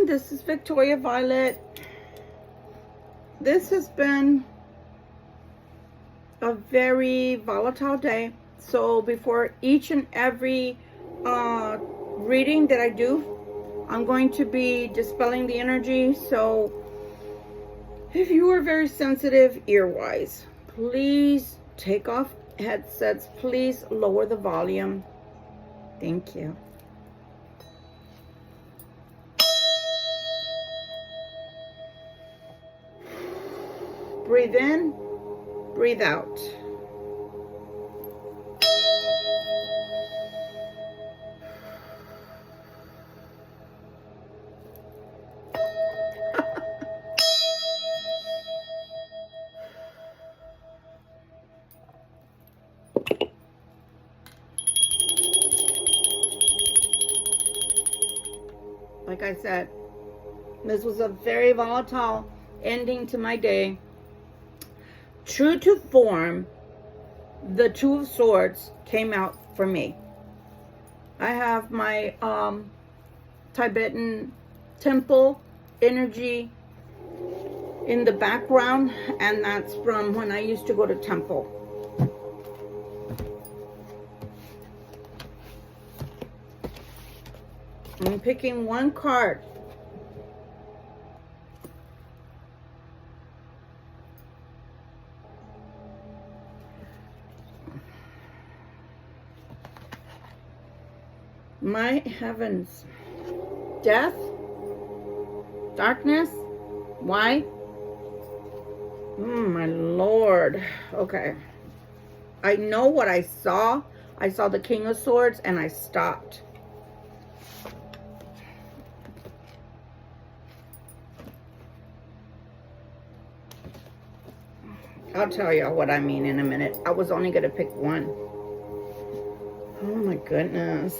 everyone, this is Victoria Violet. This has been a very volatile day. So before each and every reading that I do, I'm going to be dispelling the energy. So if you are very sensitive ear-wise, please take off headsets. Please lower the volume. Thank you. Breathe in, breathe out. Like I said, this was a very volatile ending to my day. True to form, the Two of Swords came out for me. I have my Tibetan temple energy in the background, and that's from when I used to go to temple. I'm picking one card. My heavens. Death. Darkness. Why? My Lord. Okay. I know what I saw. I saw the King of Swords and I stopped. I'll tell y'all what I mean in a minute. I was only going to pick one. Oh my goodness.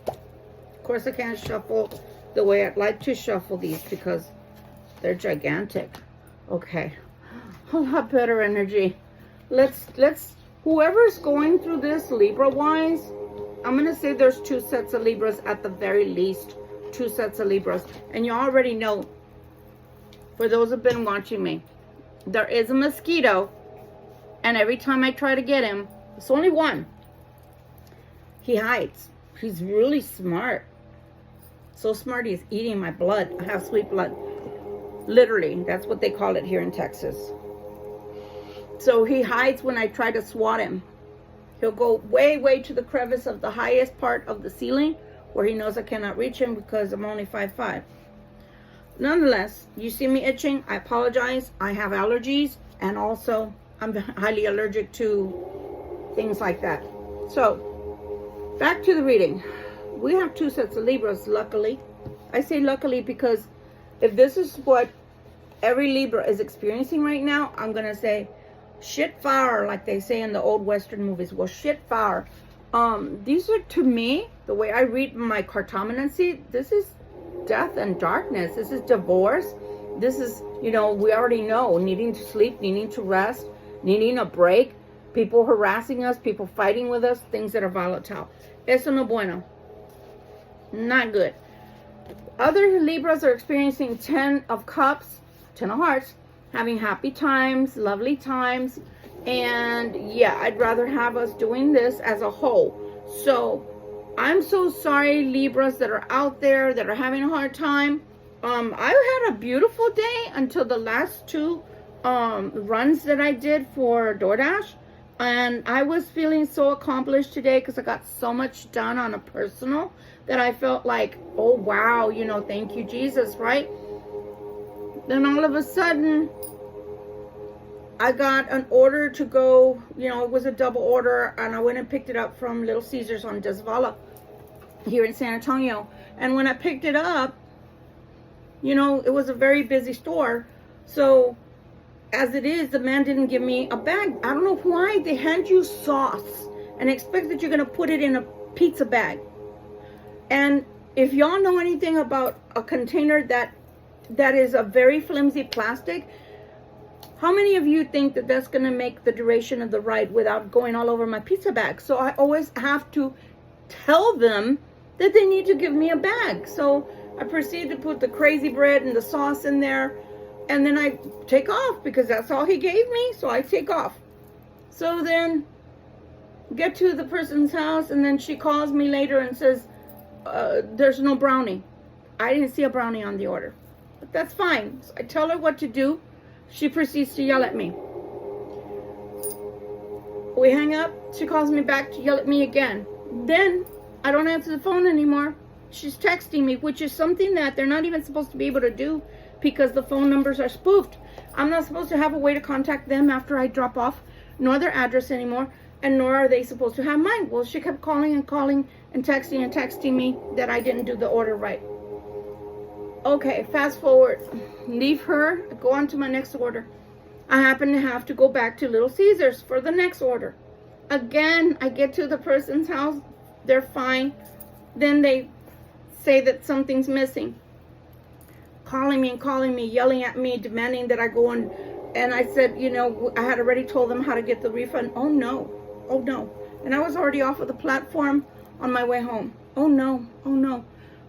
Of course, I can't shuffle the way I'd like to shuffle these because they're gigantic. Okay. A lot better energy. Let's whoever's going through this Libra wise, I'm going to say there's 2 sets of Libras at the very least. 2 sets of Libras. And you already know, for those who've been watching me, there is a mosquito. And every time I try to get him, it's only one. He hides. He's really smart. So smart he's eating my blood. I have sweet blood. Literally, that's what they call it here in Texas. So he hides when I try to swat him. He'll go way, way to the crevice of the highest part of the ceiling where he knows I cannot reach him because I'm only 5'5". Nonetheless, you see me itching. I apologize. I have allergies, and also I'm highly allergic to things like that. So, back to the reading. We have 2 sets of Libras, luckily. I say luckily because if this is what every Libra is experiencing right now, I'm going to say, shit fire, like they say in the old Western movies. Well, shit fire. These are, to me, the way I read my cartomancy, this is death and darkness. This is divorce. This is, you know, we already know, needing to sleep, needing to rest, needing a break, people harassing us, people fighting with us, things that are volatile. Eso no bueno. Not good. Other Libras are experiencing 10 of Cups, 10 of Hearts, having happy times, lovely times. And yeah, I'd rather have us doing this as a whole. So I'm so sorry, Libras that are out there that are having a hard time. I had a beautiful day until the last 2 runs that I did for DoorDash. And I was feeling so accomplished today because I got so much done on a personal that I felt like, oh, wow, you know, thank you, Jesus, right? Then all of a sudden, I got an order to go, you know, it was a double order, and I went and picked it up from Little Caesars on Desvala here in San Antonio. And when I picked it up, you know, it was a very busy store. So as it is, the man didn't give me a bag. I don't know why. They hand you sauce and expect that you're going to put it in a pizza bag. And if y'all know anything about a container that is a very flimsy plastic, how many of you think that that's going to make the duration of the ride without going all over my pizza bag? So I always have to tell them that they need to give me a bag. So I proceed to put the crazy bread and the sauce in there, and then I take off because that's all he gave me. So I take off. So then get to the person's house, and then she calls me later and says, there's no brownie. I didn't see a brownie on the order, but that's fine. So I tell her what to do. She proceeds to yell at me. We hang up. She calls me back to yell at me again. Then I don't answer the phone anymore. She's texting me, which is something that they're not even supposed to be able to do because the phone numbers are spoofed. I'm not supposed to have a way to contact them after I drop off, nor their address anymore, and nor are they supposed to have mine. Well, she kept calling and texting me that I didn't do the order right. Okay, fast forward. Leave her, go on to my next order. I happen to have to go back to Little Caesars for the next order. Again, I get to the person's house. They're fine. Then they say that something's missing. Calling me, yelling at me, demanding that I go on. And I said, I had already told them how to get the refund. Oh no. And I was already off of the platform on my way home. Oh no.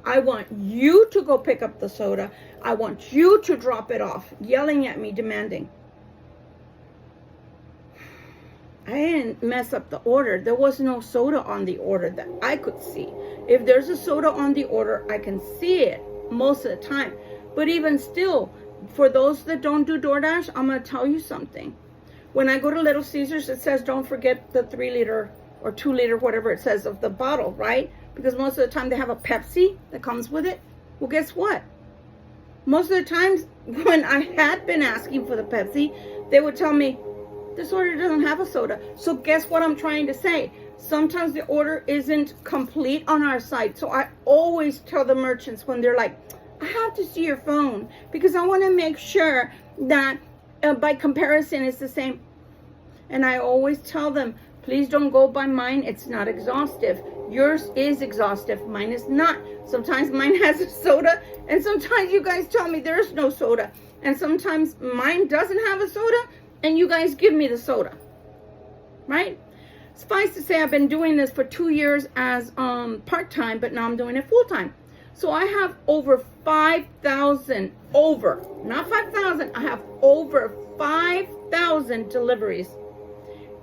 I want you to go pick up the soda. I want you to drop it off. Yelling at me, demanding. I didn't mess up the order. There was no soda on the order that I could see. If there's a soda on the order, I can see it most of the time. But even still, for those that don't do DoorDash, I'm going to tell you something. When I go to Little Caesars, it says don't forget the 3 liter or 2 liter, whatever it says, of the bottle, right? Because most of the time they have a Pepsi that comes with it. Well, guess what? Most of the times when I had been asking for the Pepsi, they would tell me, this order doesn't have a soda. So guess what I'm trying to say? Sometimes the order isn't complete on our site. So I always tell the merchants when they're like, I have to see your phone because I want to make sure that by comparison it's the same. And I always tell them, please don't go by mine. It's not exhaustive. Yours is exhaustive. Mine is not. Sometimes mine has a soda, and sometimes you guys tell me there's no soda. And sometimes mine doesn't have a soda, and you guys give me the soda. Right? Suffice to say, I've been doing this for 2 years as part-time, but now I'm doing it full-time. So I have over 5,000, not 5,000, I have over 5,000 deliveries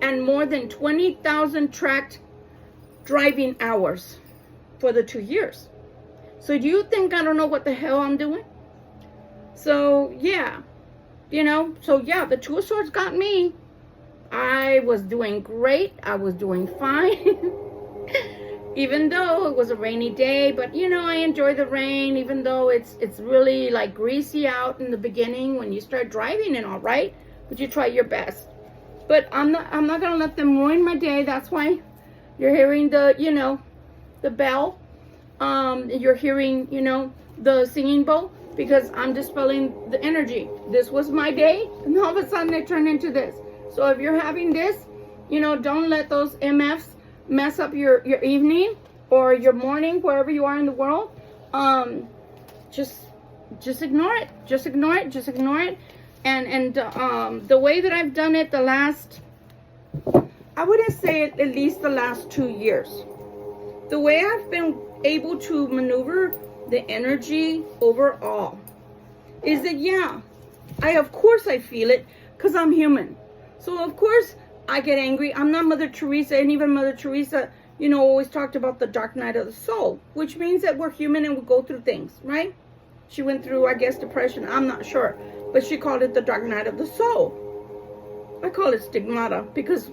and more than 20,000 tracked driving hours for the 2 years. So do you think I don't know what the hell I'm doing? So yeah, the Two of Swords got me. I was doing great. I was doing fine. Even though it was a rainy day, but I enjoy the rain, even though it's really like greasy out in the beginning when you start driving and all, right? But you try your best. But I'm not gonna let them ruin my day. That's why you're hearing the bell. You're hearing, the singing bowl, because I'm dispelling the energy. This was my day, and all of a sudden it turned into this. So if you're having this, don't let those MFs mess up your evening or your morning, wherever you are in the world. Just ignore it. Just ignore it. And the way that I've done it the last, I wouldn't say it, at least the last 2 years. The way I've been able to maneuver the energy overall is that, of course I feel it because I'm human. So of course I get angry. I'm not Mother Teresa, and even Mother Teresa, always talked about the dark night of the soul, which means that we're human and we go through things, right? She went through, I guess, depression. I'm not sure, but she called it the dark night of the soul. I call it stigmata because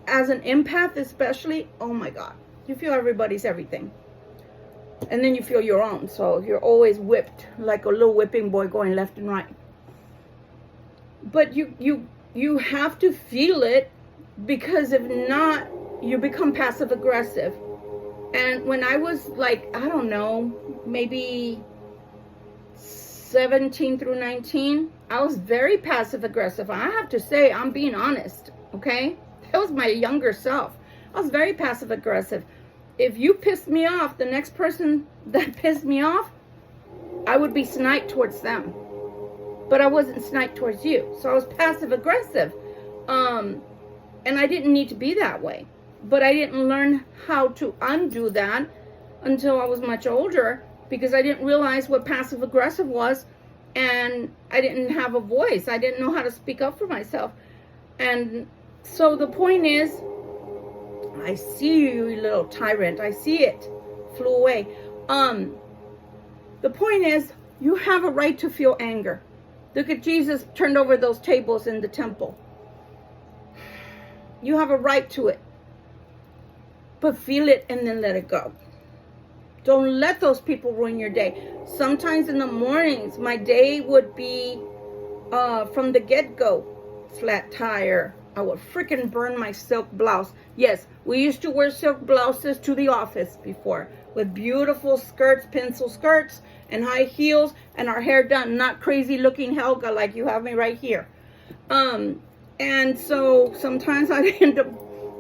as an empath especially, oh my God, you feel everybody's everything. And then you feel your own. So you're always whipped like a little whipping boy going left and right. But you have to feel it, because if not, you become passive aggressive. And when I was like, I don't know, maybe 17 through 19, I was very passive aggressive. I have to say, I'm being honest, okay? That was my younger self. I was very passive aggressive. If you pissed me off, the next person that pissed me off, I would be sniped towards them. But I wasn't sniped towards you. So I was passive aggressive. And I didn't need to be that way. But I didn't learn how to undo that until I was much older, because I didn't realize what passive aggressive was, and I didn't have a voice. I didn't know how to speak up for myself. And so the point is, I see you, you little tyrant. I see it. Flew away. The point is, you have a right to feel anger. Look at Jesus turned over those tables in the temple. You have a right to it. But feel it and then let it go. Don't let those people ruin your day. Sometimes in the mornings, my day would be from the get-go, flat tire. I would freaking burn my silk blouse. Yes, we used to wear silk blouses to the office before, with beautiful skirts, pencil skirts, and high heels, and our hair done. Not crazy looking Helga like you have me right here. And so sometimes I'd end up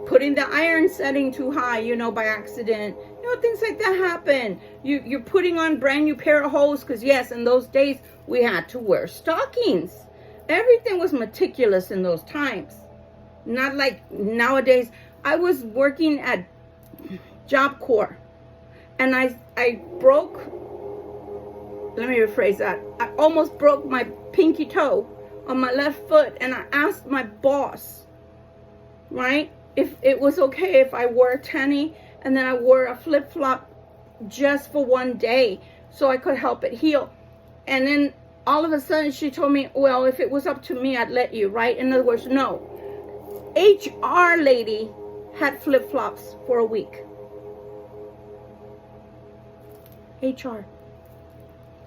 putting the iron setting too high, you know, by accident. You know, things like that happen. You're putting on brand new pair of hose, because yes, in those days we had to wear stockings. Everything was meticulous in those times. Not like nowadays. I was working at Job Corps, and I broke, let me rephrase that. I almost broke my pinky toe on my left foot, and I asked my boss, right, if it was okay if I wore a tanny and then I wore a flip-flop just for one day so I could help it heal. And then all of a sudden she told me, well, if it was up to me, I'd let you, right? In other words, no. HR lady had flip-flops for a week. HR.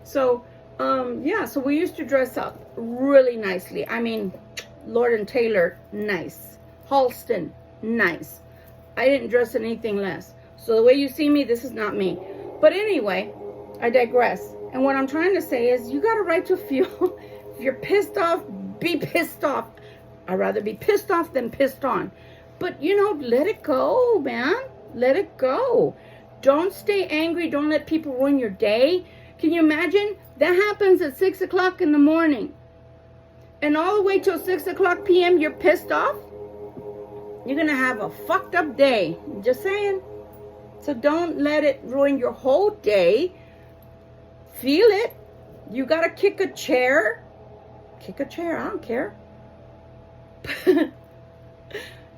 So, yeah, so we used to dress up really nicely. I mean, Lord & Taylor, nice. Halston, nice. I didn't dress in anything less. So the way you see me, this is not me. But anyway, I digress. And what I'm trying to say is, you got a right to feel. If you're pissed off, be pissed off. I'd rather be pissed off than pissed on. But, you know, let it go, man. Let it go. Don't stay angry. Don't let people ruin your day. Can you imagine? That happens at 6 o'clock in the morning. And all the way till 6 o'clock p.m., you're pissed off? You're going to have a fucked up day. Just saying. So don't let it ruin your whole day. Feel it. You got to kick a chair. Kick a chair. I don't care.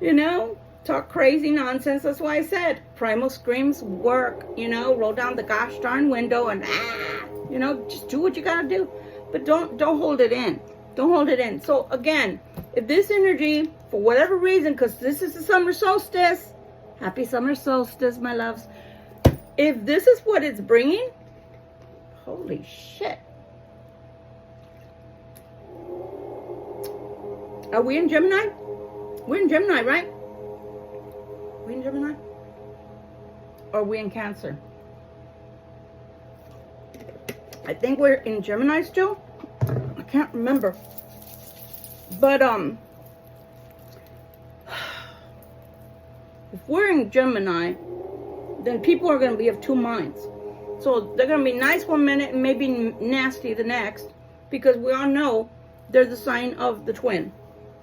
You know, talk crazy nonsense. That's why I said primal screams work. You know, roll down the gosh darn window and you know, just do what you gotta do. But don't hold it in. Don't hold it in. So again, if this energy, for whatever reason, because this is the summer solstice, happy summer solstice, my loves. If this is what it's bringing, holy shit. Are we in Gemini? We're in Gemini, right? We in Gemini? Or are we in Cancer? I think we're in Gemini still. I can't remember. But if we're in Gemini, then people are going to be of two minds. So they're going to be nice one minute and maybe nasty the next, because we all know they're the sign of the twin.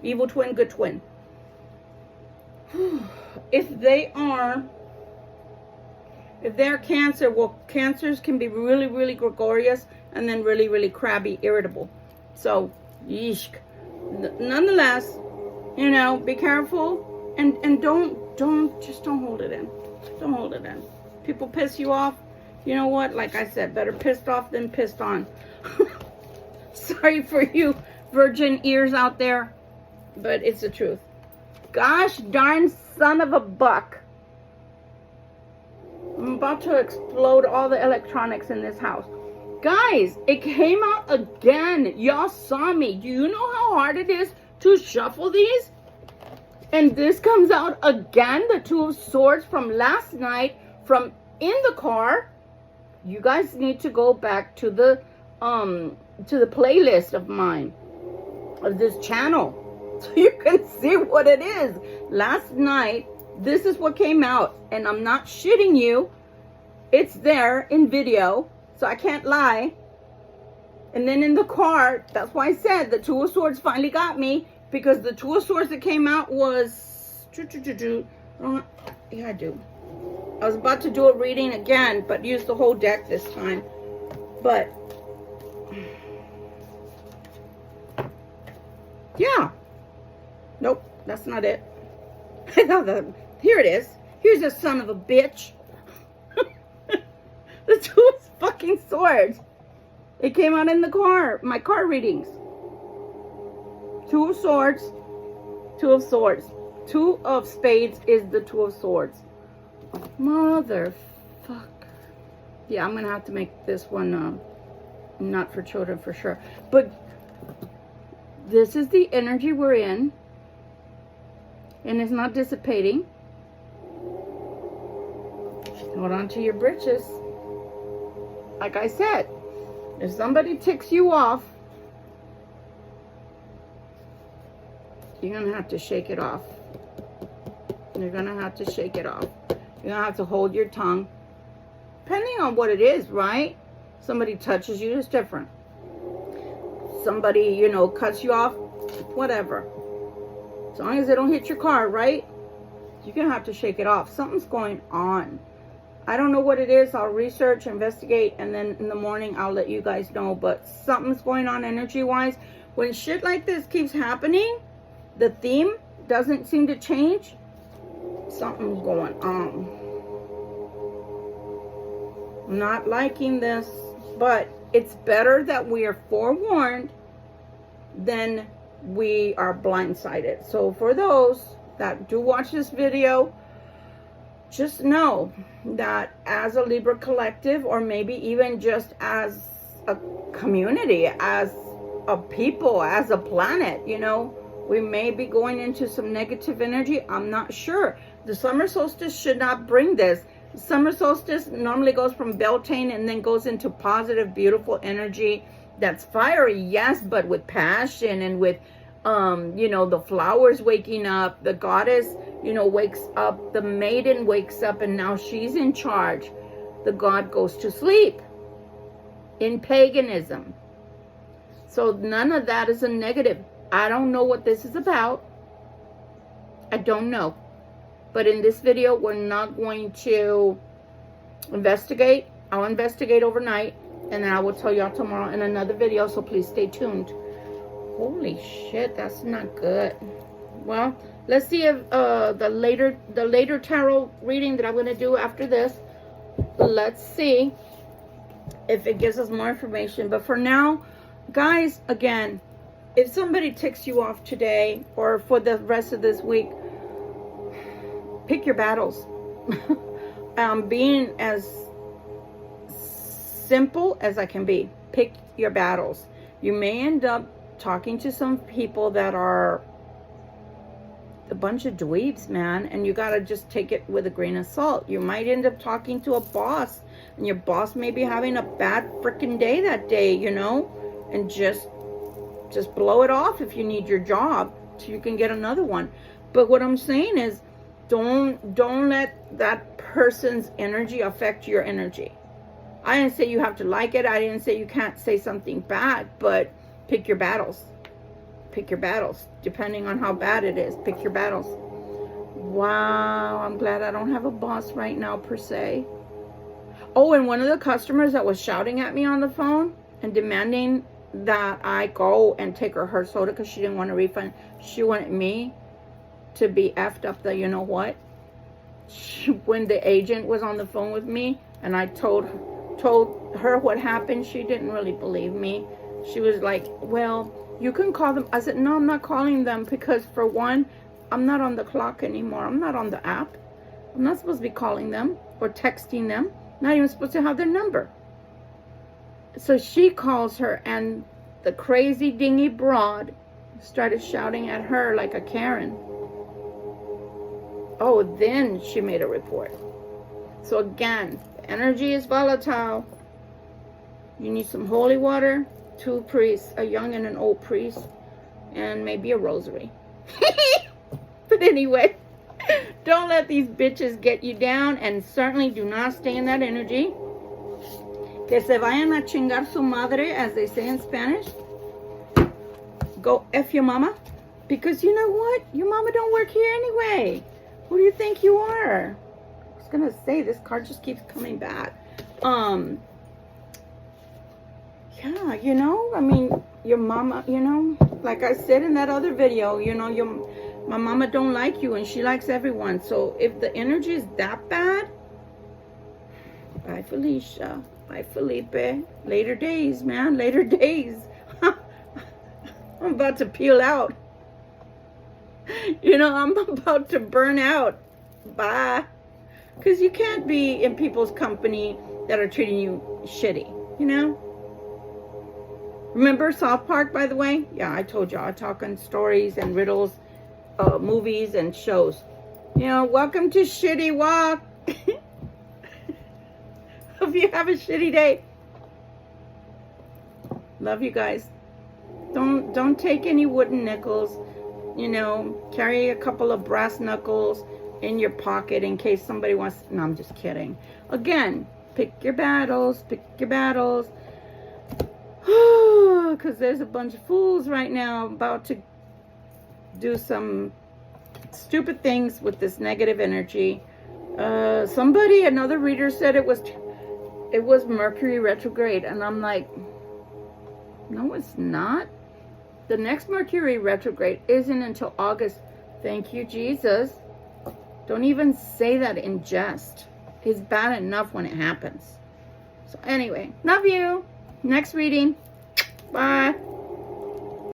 Evil twin, good twin. If they're Cancer, well, Cancers can be really, really gregarious and then really, really crabby, irritable. So, yeesh. Nonetheless, you know, be careful and don't hold it in. Don't hold it in. People piss you off. You know what? Like I said, better pissed off than pissed on. Sorry for you virgin ears out there, but it's the truth. Gosh darn son of a buck. I'm about to explode all the electronics in this house. Guys, it came out again. Y'all saw me. Do you know how hard it is to shuffle these? And this comes out again. The Two of Swords from last night, from in the car. You guys need to go back to the playlist of mine, of this channel, so you can see what it is. Last night, this is what came out, and I'm not shitting you. It's there in video, so I can't lie. And then in the car, that's why I said the Two of Swords finally got me, because the Two of Swords that came out was Yeah, I do. I was about to do a reading again, but use the whole deck this time. But yeah. Nope, that's not it. I thought that. Here it is. Here's a son of a bitch. The two of fucking swords. It came out in the car, my car readings. Two of swords. Two of swords. Two of spades is the two of swords. Motherfucker. Yeah, I'm gonna have to make this one not for children for sure. But this is the energy we're in. And it's not dissipating. Hold on to your britches. Like I said, if somebody ticks you off, you're going to have to shake it off. You're going to have to shake it off. You're going to have to hold your tongue. Depending on what it is, right? Somebody touches you, it's different. Somebody, you know, cuts you off, whatever. As long as they don't hit your car, right? You're going to have to shake it off. Something's going on. I don't know what it is. I'll research, investigate, and then in the morning I'll let you guys know. But something's going on energy-wise. When shit like this keeps happening, the theme doesn't seem to change. Something's going on. I'm not liking this, but it's better that we are forewarned than we are blindsided. So for those that do watch this video, just know that as a Libra collective, or maybe even just as a community, as a people, as a planet, you know, we may be going into some negative energy. I'm not sure. The summer solstice should not bring this. Summer solstice normally goes from Beltane and then goes into positive, beautiful energy that's fiery, yes, but with passion and with, you know, the flowers waking up, the goddess, you know, wakes up, the maiden wakes up, and now she's in charge. The god goes to sleep in paganism. So none of that is a negative. I don't know what this is about. I don't know. But in this video, we're not going to investigate. I'll investigate overnight, and then I will tell y'all tomorrow in another video, so please stay tuned. Holy shit, that's not good. Well, let's see if the later tarot reading that I'm going to do after this, let's see if it gives us more information. But for now, guys, again, if somebody ticks you off today or for the rest of this week, pick your battles. Being as simple as I can be. Pick your battles. You may end up talking to some people that are a bunch of dweebs, man, and you gotta just take it with a grain of salt. You might end up talking to a boss, and your boss may be having a bad freaking day that day, you know, and just blow it off if you need your job so you can get another one. But what I'm saying is, don't let that person's energy affect your energy. I didn't say you have to like it. I didn't say you can't say something bad, but pick your battles. Pick your battles. Depending on how bad it is, pick your battles. Wow, I'm glad I don't have a boss right now, per se. Oh, and one of the customers that was shouting at me on the phone and demanding that I go and take her soda because she didn't want a refund. She wanted me to be effed up the you know what. When the agent was on the phone with me and I told her what happened, she didn't really believe me. She was like, well, you can call them. I said, no, I'm not calling them because, for one, I'm not on the clock anymore. I'm not on the app. I'm not supposed to be calling them or texting them. Not even supposed to have their number. So she calls her, and the crazy dingy broad started shouting at her like a Karen. Oh, then she made a report. So again, energy is volatile. You need some holy water, 2 priests, a young and an old priest, and maybe a rosary. But anyway, don't let these bitches get you down, and certainly do not stay in that energy. Que se vayan a chingar su madre, as they say in Spanish. Go F your mama. Because you know what? Your mama don't work here anyway. Who do you think you are? I was gonna say, this card just keeps coming back. Yeah, you know, I mean, your mama, you know, like I said in that other video, you know, my mama don't like you and she likes everyone. So if the energy is that bad, bye Felicia, bye Felipe. Later days, man, later days. I'm about to peel out. You know, I'm about to burn out. Bye. Because you can't be in people's company that are treating you shitty, you know? Remember South Park, by the way? Yeah, I told you, I talk on stories and riddles, movies and shows. You know, welcome to Shitty Walk. Hope you have a shitty day. Love you guys. Don't take any wooden nickels. You know, carry a couple of brass knuckles in your pocket in case somebody wants. No, I'm just kidding. Again, pick your battles. Pick your battles. Because there's a bunch of fools right now about to do some stupid things with this negative energy. Another reader said it was Mercury retrograde, and I'm like, no, it's not. The next Mercury retrograde isn't until August. Thank you, Jesus. Don't even say that in jest. It's bad enough when it happens. So anyway, love you. Next reading. Bye.